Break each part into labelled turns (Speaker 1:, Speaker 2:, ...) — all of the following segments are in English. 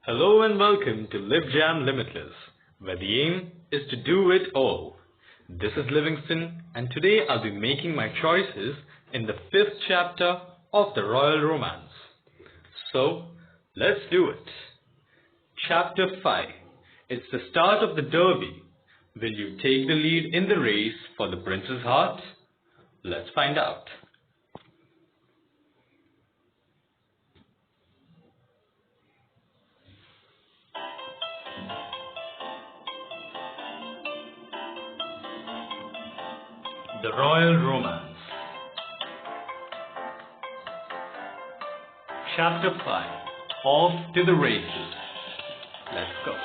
Speaker 1: Hello and welcome to LivJam Limitless, where the aim is to do it all. This is Livingston, and today I'll be making my choices in the 5th chapter of the Royal Romance. So, let's do it. Chapter 5. It's the start of the Derby. Will you take the lead in the race for the prince's heart? Let's find out. The Royal Romance. Chapter 5. Off to the races. Let's go.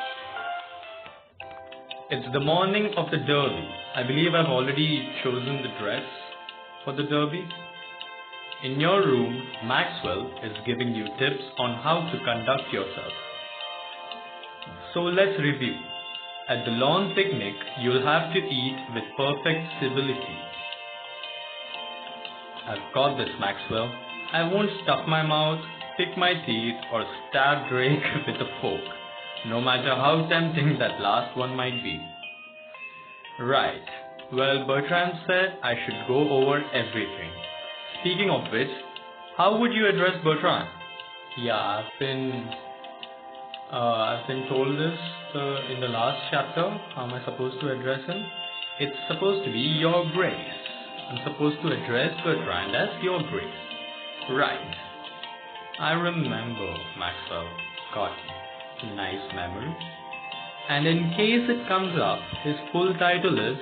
Speaker 1: It's the morning of the Derby. I believe I've already chosen the dress for the Derby. In your room, Maxwell is giving you tips on how to conduct yourself. So let's review. At the lawn picnic, you'll have to eat with perfect civility. I've got this, Maxwell. I won't stuff my mouth, pick my teeth, or stab Drake with a fork, no matter how tempting that last one might be. Right. Well, Bertrand said I should go over everything. Speaking of which, how would you address Bertrand? Yeah, I've been told this in the last chapter. How am I supposed to address him? It's supposed to be Your Grace. I'm supposed to address Bertrand as Your Grace. Right. I remember, Maxwell. Got nice memory. And in case it comes up, his full title is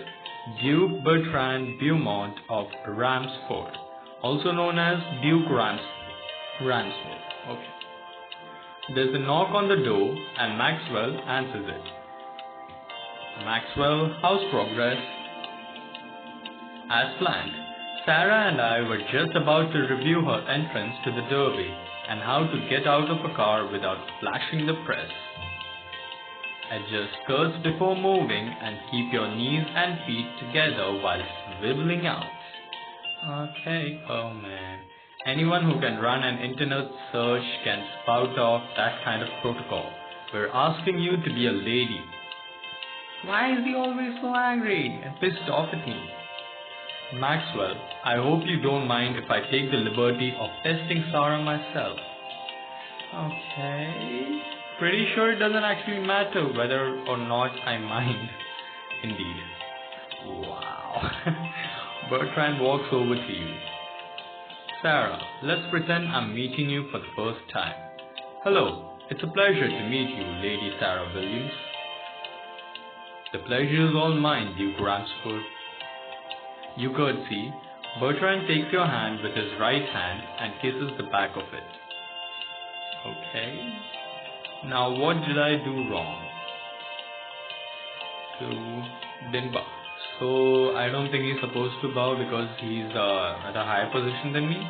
Speaker 1: Duke Bertrand Beaumont of Ramsford, also known as Duke Ramsford. Okay. There's a knock on the door and Maxwell answers it. Maxwell, how's progress? As planned, Sarah and I were just about to review her entrance to the Derby and how to get out of a car without flashing the press. Adjust skirts before moving and keep your knees and feet together while swiveling out. Okay, oh man. Anyone who can run an internet search can spout off that kind of protocol. We're asking you to be a lady. Why is he always so angry and pissed off at me? Maxwell, I hope you don't mind if I take the liberty of testing Sarah myself. Okay. Pretty sure it doesn't actually matter whether or not I mind. Indeed. Wow. Bertrand walks over to you. Sarah, let's pretend I'm meeting you for the first time. Hello, it's a pleasure to meet you, Lady Sarah Williams. The pleasure is all mine, Duke Ramsford. You curtsy. Bertrand takes your hand with his right hand and kisses the back of it. Okay. Now what did I do wrong? Didn't bow. So I don't think he's supposed to bow because he's at a higher position than me.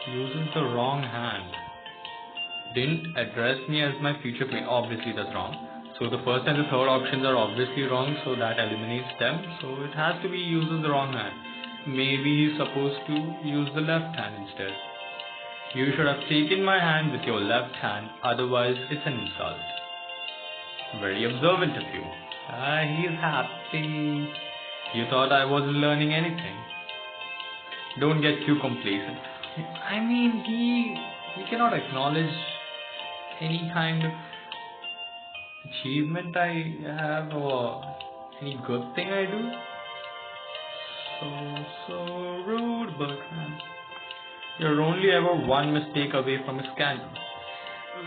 Speaker 1: He uses the wrong hand. Didn't address me as my future queen. Obviously that's wrong. So the first and the third options are obviously wrong, so that eliminates them. So it has to be uses the wrong hand. Maybe he's supposed to use the left hand instead. You should have taken my hand with your left hand, otherwise it's an insult. Very observant of you. He's happy. You thought I wasn't learning anything. Don't get too complacent. I mean, he cannot acknowledge any kind of achievement I have or any good thing I do. So rude, Bertrand. You're only ever one mistake away from a scandal.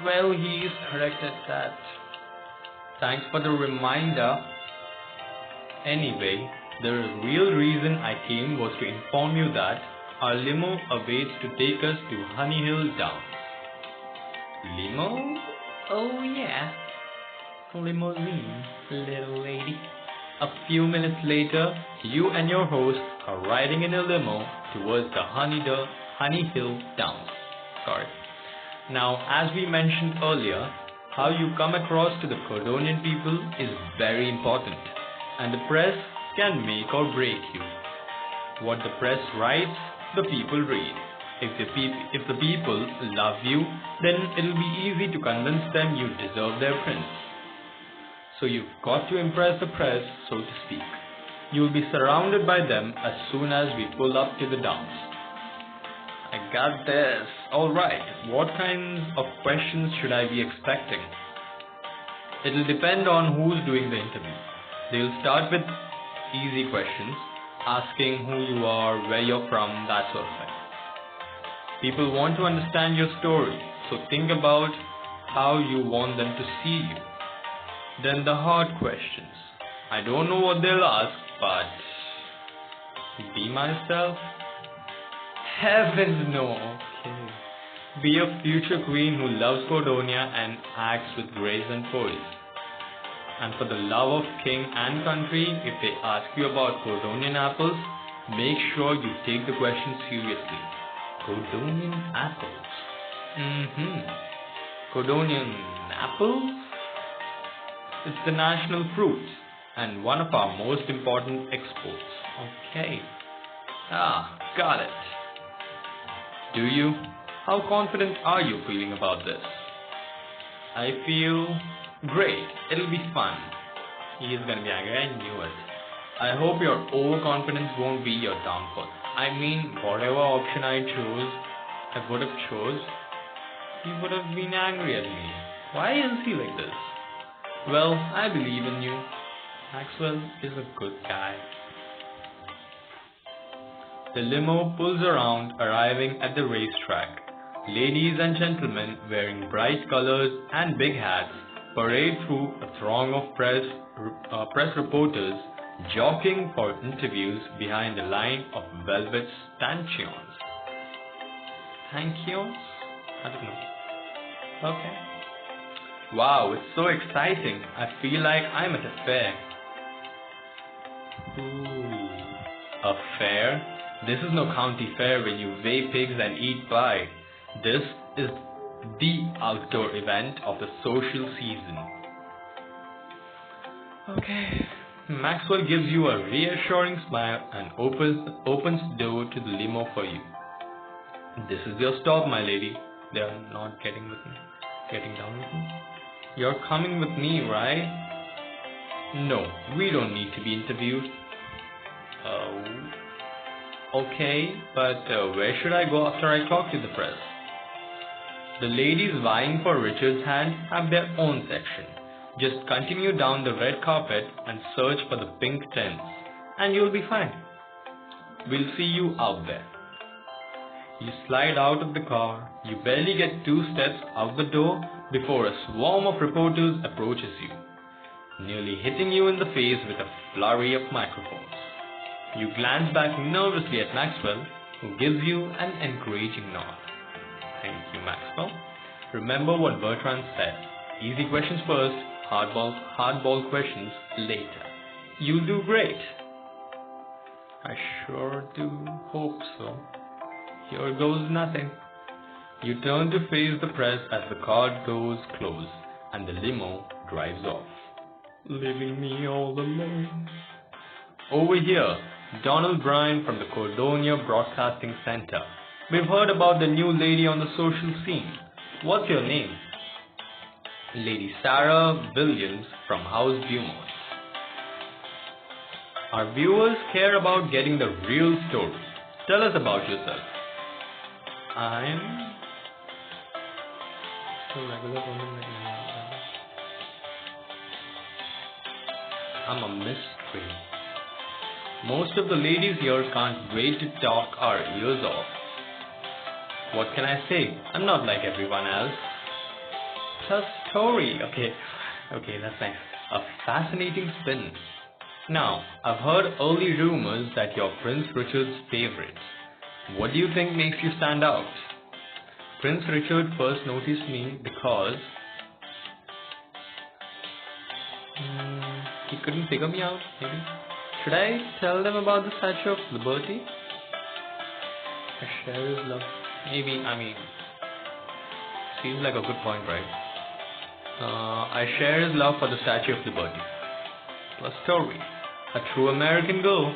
Speaker 1: Well, he is correct at that. Thanks for the reminder. Anyway, the real reason I came was to inform you that our limo awaits to take us to Honey Hill Downs. Limo? Oh yeah. Limousine, little lady. A few minutes later, you and your host are riding in a limo towards the Honey Hill Downs. Now, as we mentioned earlier, how you come across to the Cordonian people is very important, and the press can make or break you. What the press writes, the people read. If the people love you, then it'll be easy to convince them you deserve their prince. So you've got to impress the press, so to speak. You'll be surrounded by them as soon as we pull up to the dance. I got this. Alright, what kinds of questions should I be expecting? It'll depend on who's doing the interview. They'll start with easy questions, asking who you are, where you're from, that sort of thing. People want to understand your story, so think about how you want them to see you. Then the hard questions. I don't know what they'll ask, but be myself? Heavens no. Okay. Be a future queen who loves Cordonia and acts with grace and poise. And for the love of king and country, if they ask you about Cordonian apples, make sure you take the question seriously. Cordonian apples. Cordonian apples? It's the national fruit and one of our most important exports. Okay. Got it. Do you? How confident are you feeling about this? I feel great. It'll be fun. He's gonna be angry. I knew it. I hope your overconfidence won't be your downfall. I mean, whatever option I would have chose, he would have been angry at me. Why is he like this? Well, I believe in you. Maxwell is a good guy. The limo pulls around, arriving at the racetrack. Ladies and gentlemen wearing bright colors and big hats parade through a throng of press reporters jockeying for interviews behind a line of velvet stanchions. Stanchions? I don't know. Okay. Wow, it's so exciting. I feel like I'm at a fair. Ooh, a fair? This is no county fair where you weigh pigs and eat pie. This is the outdoor event of the social season. Okay. Maxwell gives you a reassuring smile and opens the door to the limo for you. This is your stop, my lady. They are not getting down with me. You're coming with me, right? No, we don't need to be interviewed. Okay, but where should I go after I talk to the press? The ladies vying for Richard's hand have their own section. Just continue down the red carpet and search for the pink tents, and you'll be fine. We'll see you out there. You slide out of the car. You barely get 2 steps out the door before a swarm of reporters approaches you, nearly hitting you in the face with a flurry of microphones. You glance back nervously at Maxwell, who gives you an encouraging nod. Thank you, Maxwell. Remember what Bertrand said. Easy questions first, hardball questions later. You'll do great. I sure do hope so. Here goes nothing. You turn to face the press as the car doors close and the limo drives off, leaving me all alone. Over here, Donald Bryan from the Cordonia Broadcasting Center. We've heard about the new lady on the social scene. What's your name? Lady Sarah Williams from House Beaumont. Our viewers care about getting the real story. Tell us about yourself. I'm a regular woman. I'm a mystery. Most of the ladies here can't wait to talk our ears off. What can I say? I'm not like everyone else. A story. Okay, that's nice. A fascinating spin. Now, I've heard early rumors that you're Prince Richard's favorite. What do you think makes you stand out? Prince Richard first noticed me because he couldn't figure me out, maybe. Should I tell them about the Statue of Liberty? I share his love. Maybe, seems like a good point, right? I share his love for the Statue of Liberty. A story. A true American girl.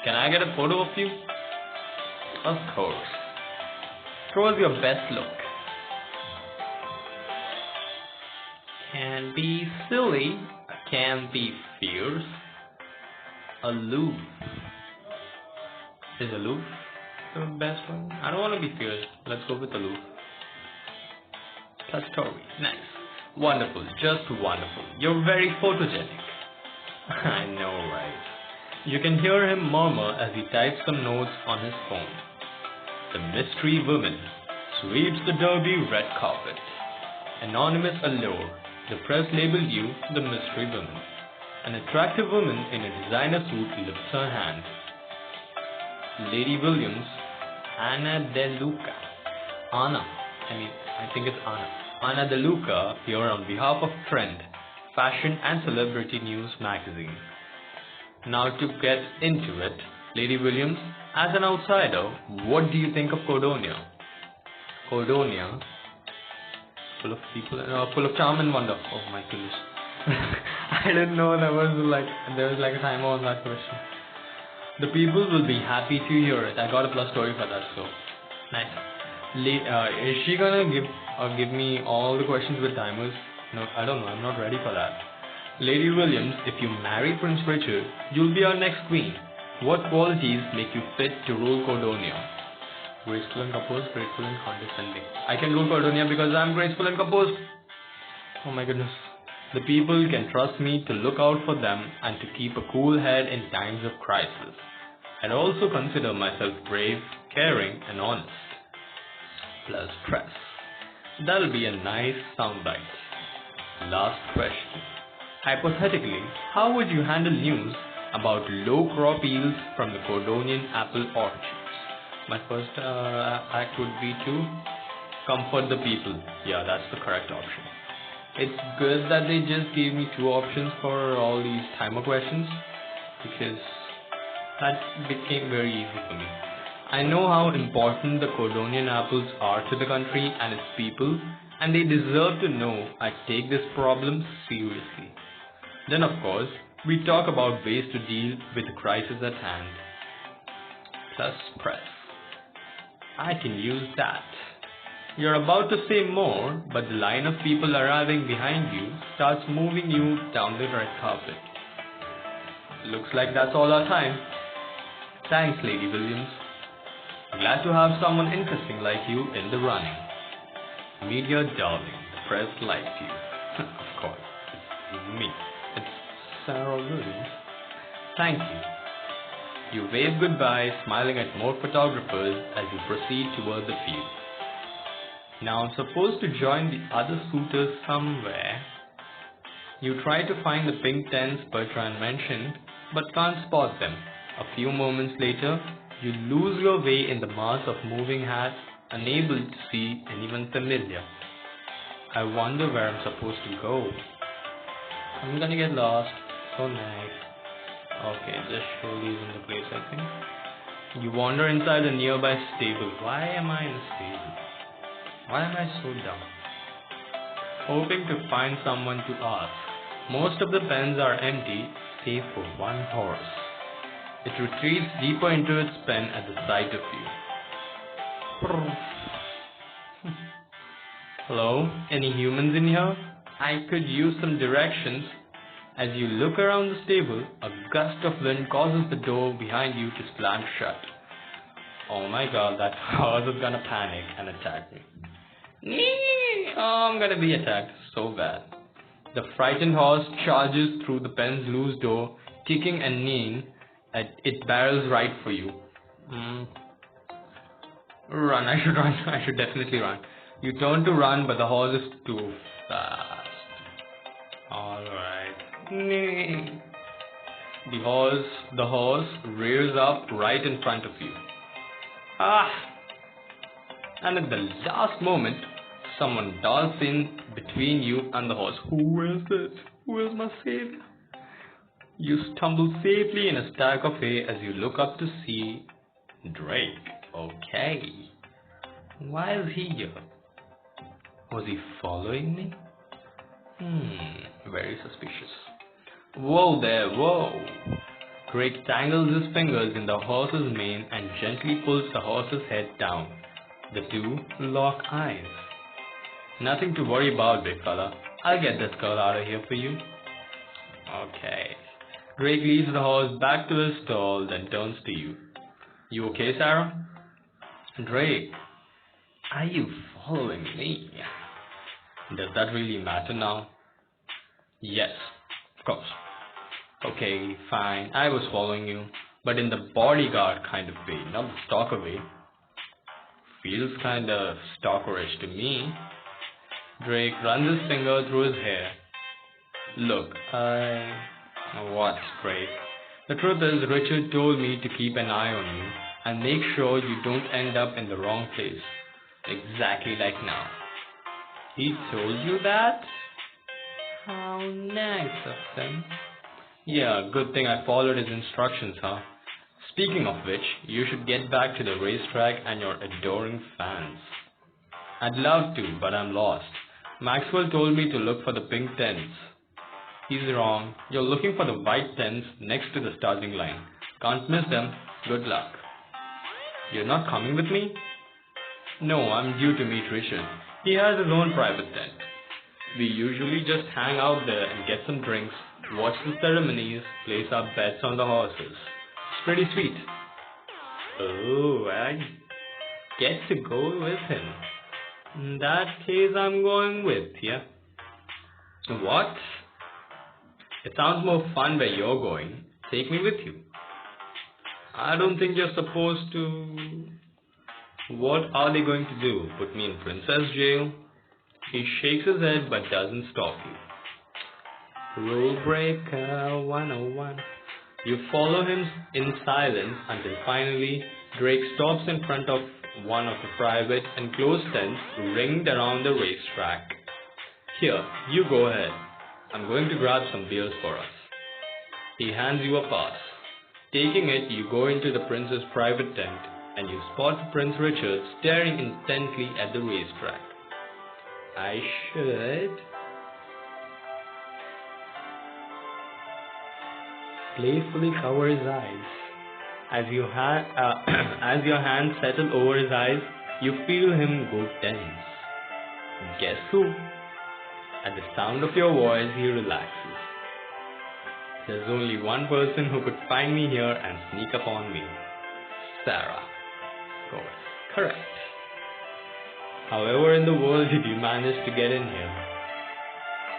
Speaker 1: Can I get a photo of you? Of course. Show us your best look. Can be silly, can be fierce, aloof. Is aloof the best one? I don't want to be fierce. Let's go with aloof. Plus story. Nice. Wonderful. Just wonderful. You're very photogenic. I know, right? You can hear him murmur as he types some notes on his phone. The mystery woman sweeps the derby red carpet. Anonymous allure. The press labeled you the mystery woman. An attractive woman in a designer suit lifts her hand. Lady Williams, Anna De Luca. I think it's Anna. Anna De Luca here on behalf of Trend, Fashion and Celebrity News magazine. Now to get into it, Lady Williams, as an outsider, what do you think of Cordonia? Cordonia, full of people, full of charm and wonder. Oh my goodness. I didn't know there was a timer on that question. The people will be happy to hear it. I got a plus story for that, so nice. Is she gonna give me all the questions with timers? No, I don't know. I'm not ready for that. Lady Williams, if you marry Prince Richard, you'll be our next queen. What qualities make you fit to rule Cordonia? Graceful and composed, grateful and condescending. I can rule Cordonia because I'm graceful and composed. Oh my goodness. The people can trust me to look out for them and to keep a cool head in times of crisis. I'd also consider myself brave, caring and honest. Plus press. That'll be a nice soundbite. Last question. Hypothetically, how would you handle news about low crop yields from the Cordonian apple orchards? My first act would be to comfort the people. Yeah, that's the correct option. It's good that they just gave me two options for all these timer questions, because that became very easy for me. I know how important the Cordonian apples are to the country and its people, and they deserve to know I take this problem seriously. Then of course, we talk about ways to deal with the crisis at hand. Plus press. I can use that. You're about to say more, but the line of people arriving behind you starts moving you down the red carpet. Looks like that's all our time. Thanks, Lady Williams. Glad to have someone interesting like you in the running. Media darling, the press likes you. Of course, it's me. It's Sarah Williams. Thank you. You wave goodbye, smiling at more photographers as you proceed toward the field. Now I'm supposed to join the other suitors somewhere. You try to find the pink tents Bertrand mentioned, but can't spot them. A few moments later, you lose your way in the mass of moving hats, unable to see anyone familiar. I wonder where I'm supposed to go. I'm gonna get lost. So nice. Okay, this surely isn't the place, I think. You wander inside a nearby stable. Why am I in a stable? Why am I so dumb? Hoping to find someone to ask. Most of the pens are empty, save for one horse. It retreats deeper into its pen at the sight of you. Hello? Any humans in here? I could use some directions. As you look around the stable, a gust of wind causes the door behind you to slam shut. Oh my god, that horse is gonna panic and attack me. Oh, I'm gonna be attacked so bad. The frightened horse charges through the pen's loose door, kicking and neighing. It barrels right for you. Run, I should run. I should definitely run. You turn to run, but the horse is too fast. Alright. The horse rears up right in front of you. And at the last moment, someone darts in between you and the horse. Who is this? Who is my savior? You stumble safely in a stack of hay as you look up to see Drake. Okay. Why is he here? Was he following me? Very suspicious. Whoa there, whoa. Drake tangles his fingers in the horse's mane and gently pulls the horse's head down. The two lock eyes. Nothing to worry about, big fella. I'll get this girl out of here for you. Okay. Drake leads the horse back to his stall, then turns to you. You okay, Sarah? Drake, are you following me? Does that really matter now? Yes, of course. Okay, fine. I was following you, but in the bodyguard kind of way, not the stalker way. Feels kind of stalkerish to me. Drake runs his finger through his hair. Look, What, Drake? The truth is, Richard told me to keep an eye on you and make sure you don't end up in the wrong place. Exactly like now. He told you that? How nice of him. Yeah, good thing I followed his instructions, huh? Speaking of which, you should get back to the racetrack and your adoring fans. I'd love to, but I'm lost. Maxwell told me to look for the pink tents. He's wrong. You're looking for the white tents next to the starting line. Can't miss them. Good luck. You're not coming with me? No, I'm due to meet Richard. He has his own private tent. We usually just hang out there and get some drinks, watch the ceremonies, place our bets on the horses. It's pretty sweet. Oh, I get to go with him. In that case, I'm going with you. What? It sounds more fun where you're going. Take me with you. I don't think you're supposed to. What are they going to do? Put me in princess jail? He shakes his head but doesn't stop you. Rule breaker 101. You follow him in silence until finally Drake stops in front of one of the private enclosed tents ringed around the racetrack. Here, you go ahead. I'm going to grab some beers for us. He hands you a pass. Taking it, you go into the prince's private tent and you spot Prince Richard staring intently at the racetrack. I should playfully cover his eyes. As your hands settle over his eyes, you feel him go tense. Guess who? At the sound of your voice, he relaxes. There's only one person who could find me here and sneak up on me. Sarah. Of course. Correct. However in the world did you manage to get in here?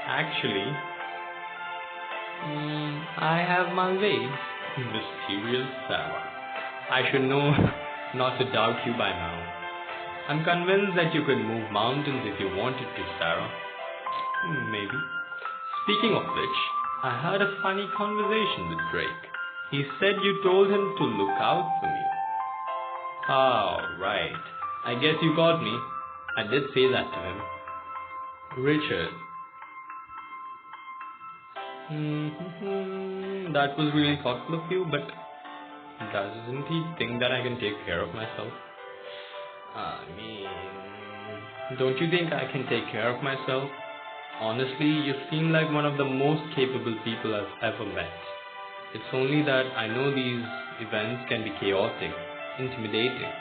Speaker 1: Actually, I have my ways. Mysterious Sarah. I should know not to doubt you by now. I'm convinced that you could move mountains if you wanted to, Sarah. Maybe. Speaking of which, I had a funny conversation with Drake. He said you told him to look out for me. Oh, right. I guess you got me. I did say that to him. Richard. That was really thoughtful of you, but doesn't he think that I can take care of myself? Don't you think I can take care of myself? Honestly, you seem like one of the most capable people I've ever met. It's only that I know these events can be chaotic, intimidating.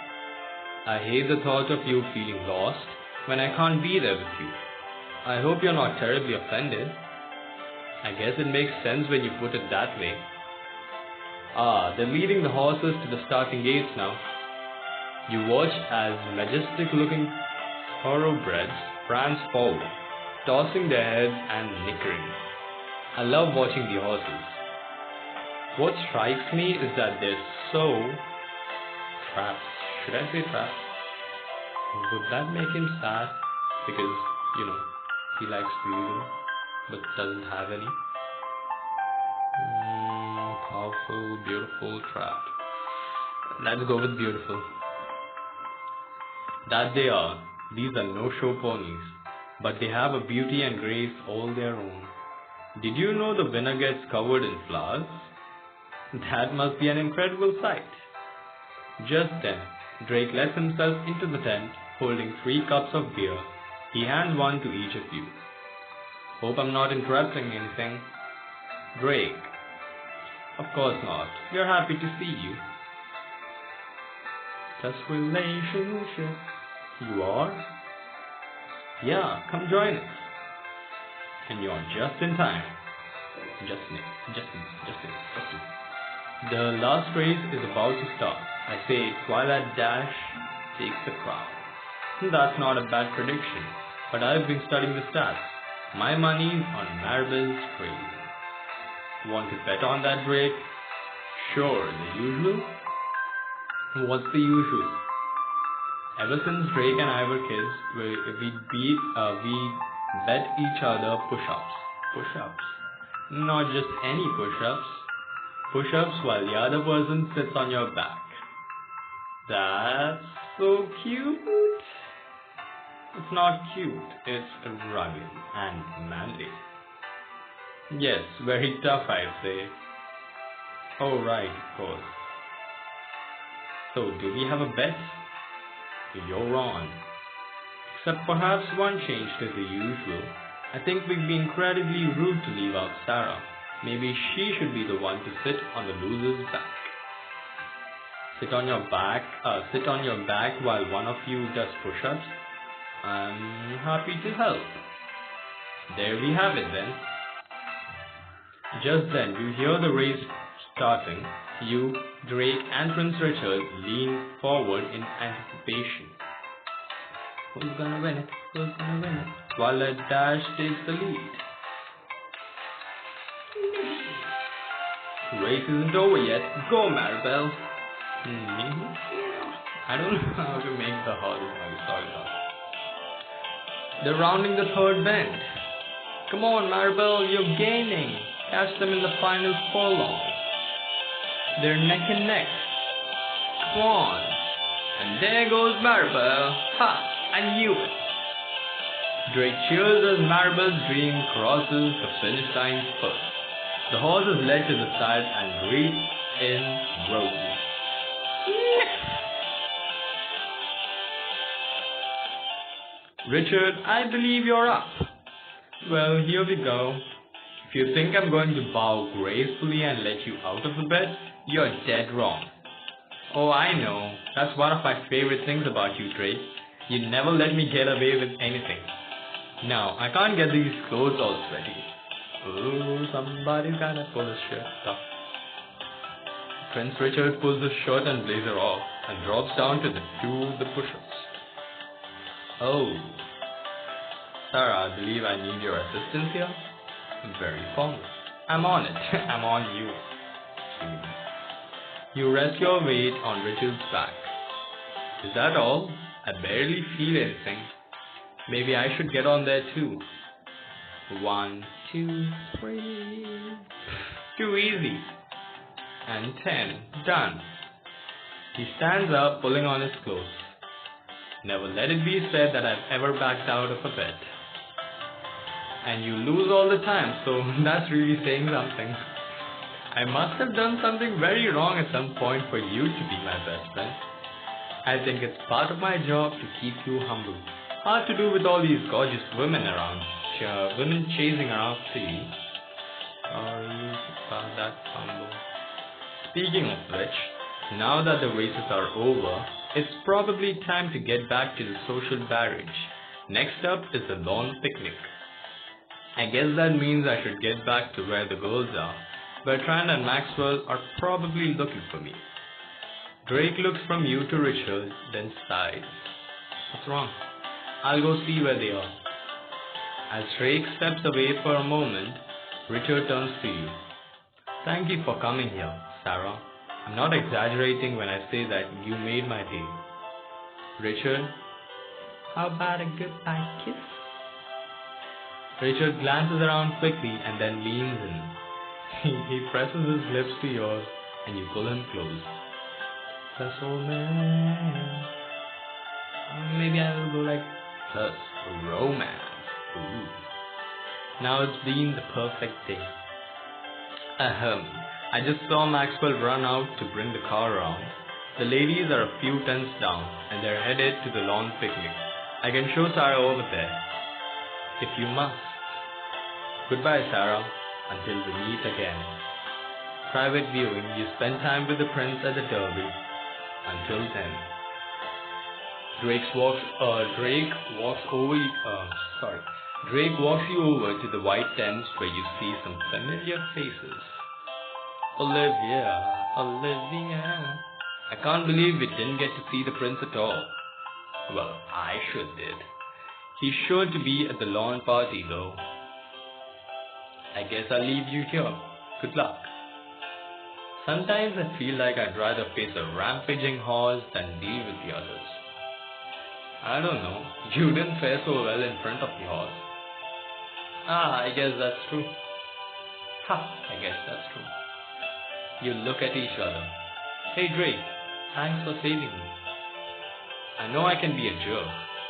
Speaker 1: I hate the thought of you feeling lost when I can't be there with you. I hope you're not terribly offended. I guess it makes sense when you put it that way. They're leading the horses to the starting gates now. You watch as majestic-looking thoroughbreds prance forward, tossing their heads and nickering. I love watching the horses. What strikes me is that they're so trapped. Should I say trapped? Would that make him sad? Because, he likes freedom but doesn't have any. Powerful, beautiful, trapped. Let's go with beautiful. That they are. These are no-show ponies, but they have a beauty and grace all their own. Did you know the winner gets covered in flowers? That must be an incredible sight. Just then, Drake lets himself into the tent, holding 3 cups of beer. He hands one to each of you. Hope I'm not interrupting anything. Drake. Of course not. We're happy to see you. Just relationship. You are? Yeah, come join us. And you're just in time. Just in. The last race is about to start. I say Twilight Dash takes the crown. That's not a bad prediction, but I've been studying the stats. My money's on Maribel's trade. Want to bet on that, Drake? Sure, the usual? What's the usual? Ever since Drake and I were kids, we bet each other push-ups. Push-ups. Not just any push-ups. Push-ups while the other person sits on your back. That's so cute. It's not cute, it's rugged and manly. Yes, very tough, I'd say. Oh right, of course. So, do we have a bet? You're on. Except perhaps one change to the usual. I think we'd be incredibly rude to leave out Sarah. Maybe she should be the one to sit on the loser's back. Sit on your back while one of you does push-ups. I'm happy to help. There we have it then. Just then you hear the race starting. You, Drake and Prince Richard lean forward in anticipation. Who's gonna win it? Who's gonna win it? Twilight Dash takes the lead. Race isn't over yet. Go, Maribel. I don't know how to make the horses sorry. They're rounding the third bend. Come on, Maribel, you're gaining. Catch them in the final furlong. They're neck and neck. Come on. And there goes Maribel. Ha! I knew it. Drake cheers as Maribel's dream crosses the finish line first. The horse is led to the side and greets in roses. Richard, I believe you're up. Well, here we go. If you think I'm going to bow gracefully and let you out of the bet, you're dead wrong. Oh, I know. That's one of my favorite things about you, Drake. You never let me get away with anything. Now, I can't get these clothes all sweaty. Oh, somebody's gotta pull his shirt off. Prince Richard pulls his shirt and blazer off and drops down to do the push-ups. Oh. Sarah, I believe I need your assistance here. Very formal. I'm on it. I'm on you. You rest your weight on Richard's back. Is that all? I barely feel anything. Maybe I should get on there too. 1, 2, 3. Too easy. And 10. Done. He stands up, pulling on his clothes. Never let it be said that I've ever backed out of a bet. And you lose all the time, so that's really saying something. I must have done something very wrong at some point for you to be my best friend. I think it's part of my job to keep you humble. Hard to do with all these gorgeous women around, women chasing after you. That's humble. Speaking of which, now that the races are over, it's probably time to get back to the social marriage. Next up is the lawn picnic. I guess that means I should get back to where the girls are. Bertrand and Maxwell are probably looking for me. Drake looks from you to Richard, then sighs. What's wrong? I'll go see where they are. As Drake steps away for a moment, Richard turns to you. Thank you for coming here, Sarah. I'm not exaggerating when I say that you made my day. Richard, how about a goodbye kiss? Richard glances around quickly and then leans in. He presses his lips to yours and you pull him close. Plus, old man. Maybe I will go like plus romance. Ooh. Now it's been the perfect day. I just saw Maxwell run out to bring the car around. The ladies are a few tents down and they're headed to the lawn picnic. I can show Sarah over there. If you must. Goodbye, Sarah. Until we meet again. Private viewing, you spend time with the prince at the derby. Until then. Drake walks you over to the white tents where you see some familiar faces. Olivia. I can't believe we didn't get to see the prince at all. Well, I sure did. He's sure to be at the lawn party though. I guess I'll leave you here. Good luck. Sometimes I feel like I'd rather face a rampaging horse than deal with the others. I don't know, you didn't fare so well in front of the horse. I guess that's true. I guess that's true. You look at each other. Hey Drake, thanks for saving me. I know I can be a jerk,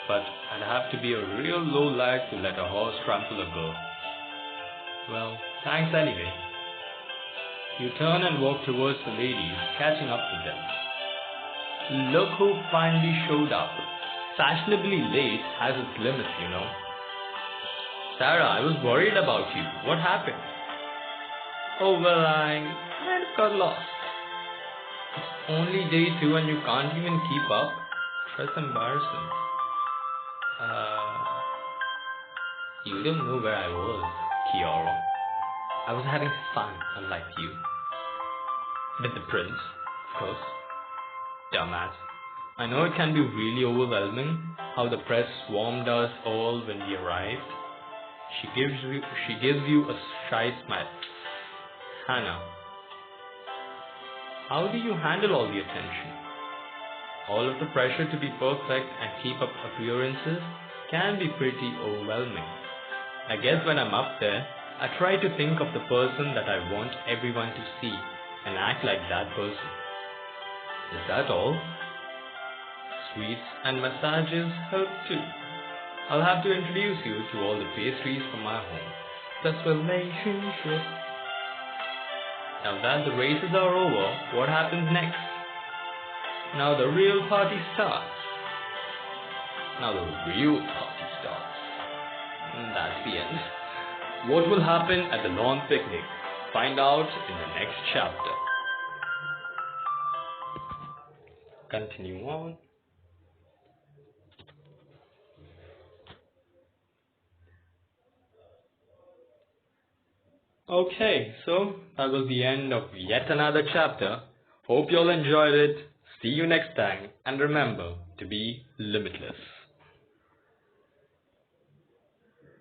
Speaker 1: but I'd have to be a real lowlife to let a horse trample a girl. Well, thanks anyway. You turn and walk towards the ladies, catching up with them. Look who finally showed up. Fashionably late has its limits, you know. Sarah, I was worried about you. What happened? Oh, well, I kind of got lost. It's only day 2 and you can't even keep up. That's embarrassing. You don't know where I was, Kiara. I was having fun, unlike you. With the prince, of course. Dumbass. I know it can be really overwhelming how the press swarmed us all when we arrived. She gives you a shy smile. Hannah, how do you handle all the attention? All of the pressure to be perfect and keep up appearances can be pretty overwhelming. I guess when I'm up there, I try to think of the person that I want everyone to see and act like that person. Is that all? Sweets and massages help too. I'll have to introduce you to all the pastries from my home. That's relationship. Now that the races are over, what happens next? Now the real party starts. And that's the end. What will happen at the lawn picnic? Find out in the next chapter. Continue on. Okay, so that was the end of yet another chapter. Hope you all enjoyed it. See you next time, and remember to be limitless.